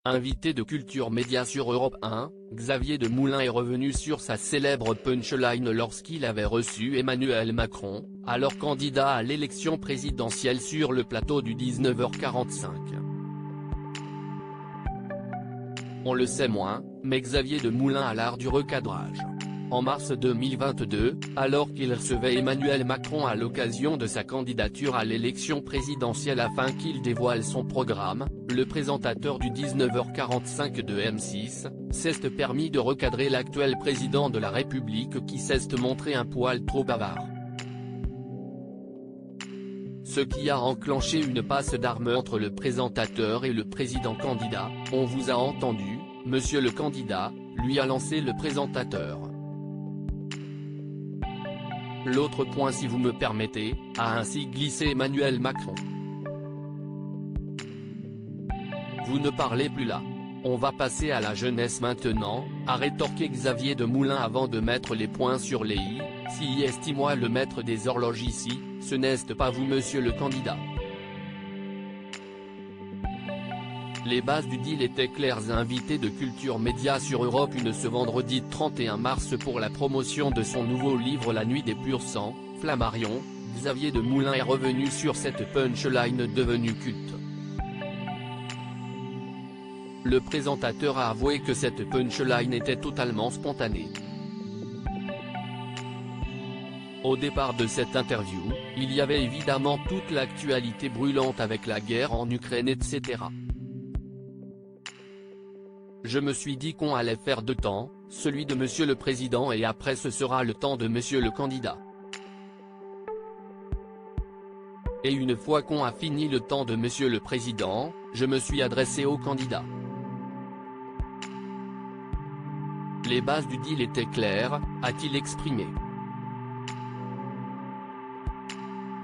Invité de Culture Média sur Europe 1, Xavier Demoulin est revenu sur sa célèbre punchline lorsqu'il avait reçu Emmanuel Macron, alors candidat à l'élection présidentielle sur le plateau du 19h45. On le sait moins, mais Xavier Demoulin a l'art du recadrage. En mars 2022, alors qu'il recevait Emmanuel Macron à l'occasion de sa candidature à l'élection présidentielle afin qu'il dévoile son programme, le présentateur du 19h45 de M6, s'est permis de recadrer l'actuel président de la République qui s'est montré un poil trop bavard. Ce qui a enclenché une passe d'armes entre le présentateur et le président candidat. On vous a entendu, monsieur le candidat, lui a lancé le présentateur. L'autre point si vous me permettez, a ainsi glissé Emmanuel Macron. Vous ne parlez plus là. On va passer à la jeunesse maintenant, a rétorqué Xavier Demoulin avant de mettre les points sur les i. Si estime-moi le maître des horloges ici, ce n'est pas vous monsieur le candidat. Les bases du deal étaient claires. Invité de Culture Média sur Europe 1 ce vendredi 31 mars pour la promotion de son nouveau livre La Nuit des Purs Sangs, Flammarion, Xavier Demoulin est revenu sur cette punchline devenue culte. Le présentateur a avoué que cette punchline était totalement spontanée. Au départ de cette interview, il y avait évidemment toute l'actualité brûlante avec la guerre en Ukraine etc. Je me suis dit qu'on allait faire deux temps, celui de monsieur le président et après ce sera le temps de monsieur le candidat. Et une fois qu'on a fini le temps de monsieur le président, je me suis adressé au candidat. Les bases du deal étaient claires, a-t-il exprimé.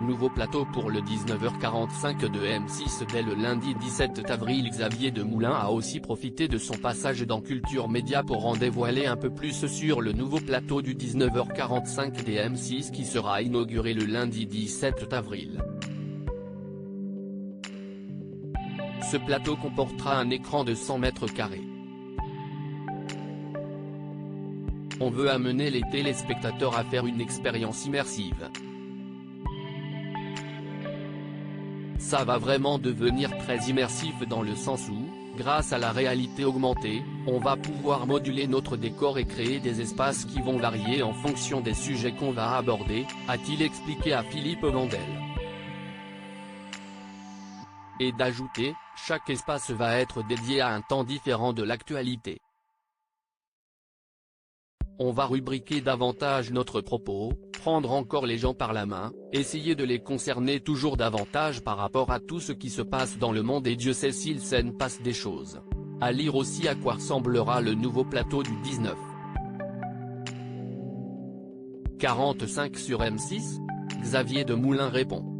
Nouveau plateau pour le 19h45 de M6 dès le lundi 17 avril. Xavier Demoulin a aussi profité de son passage dans Culture Média pour en dévoiler un peu plus sur le nouveau plateau du 19h45 des M6 qui sera inauguré le lundi 17 avril. Ce plateau comportera un écran de 100 mètres carrés. On veut amener les téléspectateurs à faire une expérience immersive. Ça va vraiment devenir très immersif dans le sens où, grâce à la réalité augmentée, on va pouvoir moduler notre décor et créer des espaces qui vont varier en fonction des sujets qu'on va aborder, a-t-il expliqué à Philippe Vandel. Et d'ajouter, chaque espace va être dédié à un temps différent de l'actualité. On va rubriquer davantage notre propos, prendre encore les gens par la main, essayer de les concerner toujours davantage par rapport à tout ce qui se passe dans le monde et Dieu sait s'il s'en passe des choses. À lire aussi à quoi ressemblera le nouveau plateau du 19h45 sur M6 ? Xavier Demoulin répond.